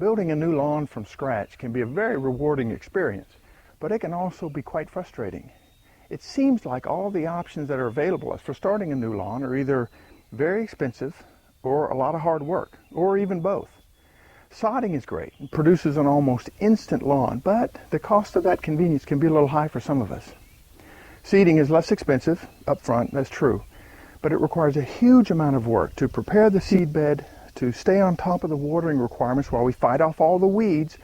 Building a new lawn from scratch can be a very rewarding experience, but it can also be quite frustrating. It seems like all the options that are available for starting a new lawn are either very expensive or a lot of hard work, or even both. Sodding is great and produces an almost instant lawn, but the cost of that convenience can be a little high for some of us. Seeding is less expensive up front, that's true, but it requires a huge amount of work to prepare the seed bed, to stay on top of the watering requirements while we fight off all the weeds,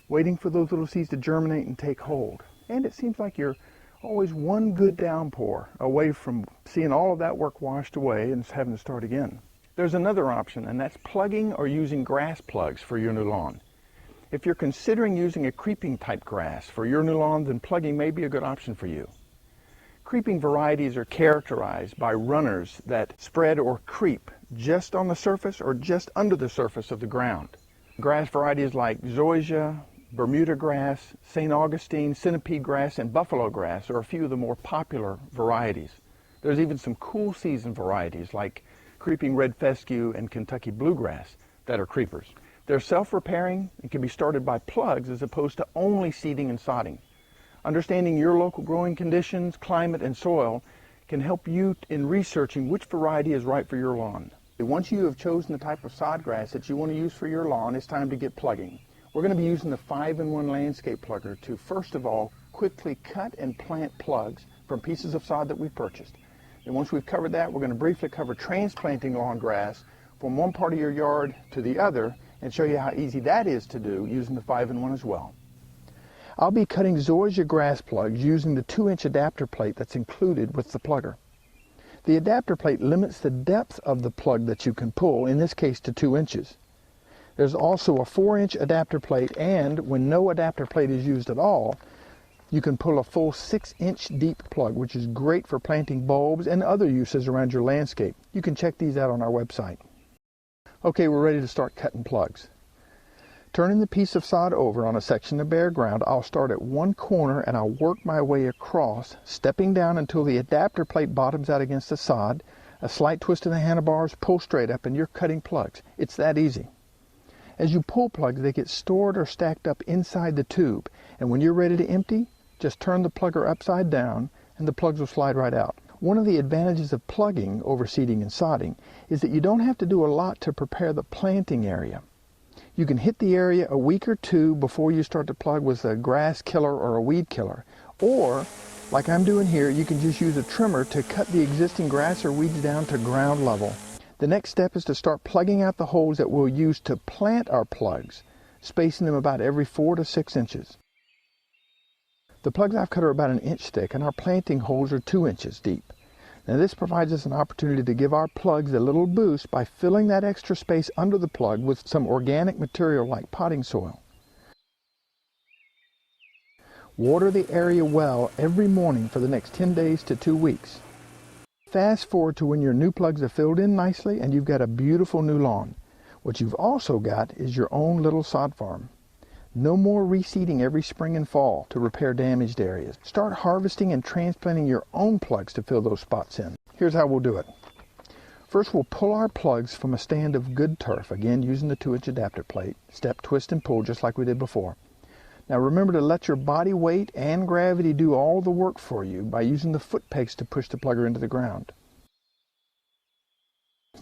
waiting for those little seeds to germinate and take hold. And it seems like you're always one good downpour away from seeing all of that work washed away and having to start again. There's another option, and that's plugging or using grass plugs for your new lawn. If you're considering using a creeping type grass for your new lawn, then plugging may be a good option for you. Creeping varieties are characterized by runners that spread or creep just on the surface or just under the surface of the ground. Grass varieties like Zoysia, Bermuda grass, St. Augustine, centipede grass, and buffalo grass are a few of the more popular varieties. There's even some cool season varieties like creeping red fescue and Kentucky bluegrass that are creepers. They're self-repairing and can be started by plugs as opposed to only seeding and sodding. Understanding your local growing conditions, climate, and soil can help you in researching which variety is right for your lawn. Once you have chosen the type of sod grass that you want to use for your lawn, it's time to get plugging. We're going to be using the 5-in-1 landscape plugger to, first of all, quickly cut and plant plugs from pieces of sod that we've purchased. And once we've covered that, we're going to briefly cover transplanting lawn grass from one part of your yard to the other and show you how easy that is to do using the 5-in-1 as well. I'll be cutting Zoysia grass plugs using the 2-inch adapter plate that's included with the plugger. The adapter plate limits the depth of the plug that you can pull, in this case to 2 inches. There's also a 4-inch adapter plate, and when no adapter plate is used at all, you can pull a full 6-inch deep plug, which is great for planting bulbs and other uses around your landscape. You can check these out on our website. Okay, we're ready to start cutting plugs. Turning the piece of sod over on a section of bare ground, I'll start at one corner and I'll work my way across, stepping down until the adapter plate bottoms out against the sod. A slight twist of the handlebars, pull straight up, and you're cutting plugs. It's that easy. As you pull plugs, they get stored or stacked up inside the tube, and when you're ready to empty, just turn the plugger upside down and the plugs will slide right out. One of the advantages of plugging over seeding and sodding is that you don't have to do a lot to prepare the planting area. You can hit the area a week or two before you start to plug with a grass killer or a weed killer. Or, like I'm doing here, you can just use a trimmer to cut the existing grass or weeds down to ground level. The next step is to start plugging out the holes that we'll use to plant our plugs, spacing them about every 4 to 6 inches. The plugs I've cut are about 1 inch thick, and our planting holes are 2 inches deep. Now this provides us an opportunity to give our plugs a little boost by filling that extra space under the plug with some organic material like potting soil. Water the area well every morning for the next 10 days to 2 weeks. Fast forward to when your new plugs are filled in nicely and you've got a beautiful new lawn. What you've also got is your own little sod farm. No more reseeding every spring and fall to repair damaged areas. Start harvesting and transplanting your own plugs to fill those spots in. Here's how we'll do it. First, we'll pull our plugs from a stand of good turf, again using the 2-inch adapter plate. Step, twist, and pull just like we did before. Now remember to let your body weight and gravity do all the work for you by using the foot pegs to push the plugger into the ground.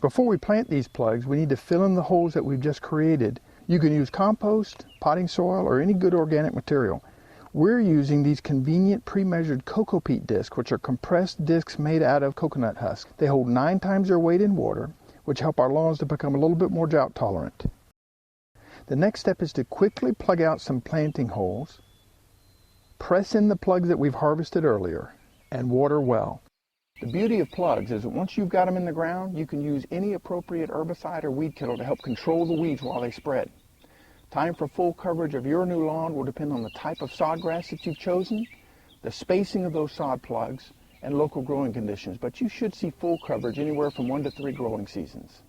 Before we plant these plugs, we need to fill in the holes that we've just created. You can use compost, potting soil, or any good organic material. We're using these convenient pre-measured cocoa peat discs, which are compressed discs made out of coconut husk. They hold 9 times their weight in water, which help our lawns to become a little bit more drought tolerant. The next step is to quickly plug out some planting holes, press in the plugs that we've harvested earlier, and water well. The beauty of plugs is that once you've got them in the ground, you can use any appropriate herbicide or weed killer to help control the weeds while they spread. Time for full coverage of your new lawn will depend on the type of sod grass that you've chosen, the spacing of those sod plugs, and local growing conditions, but you should see full coverage anywhere from 1 to 3 growing seasons.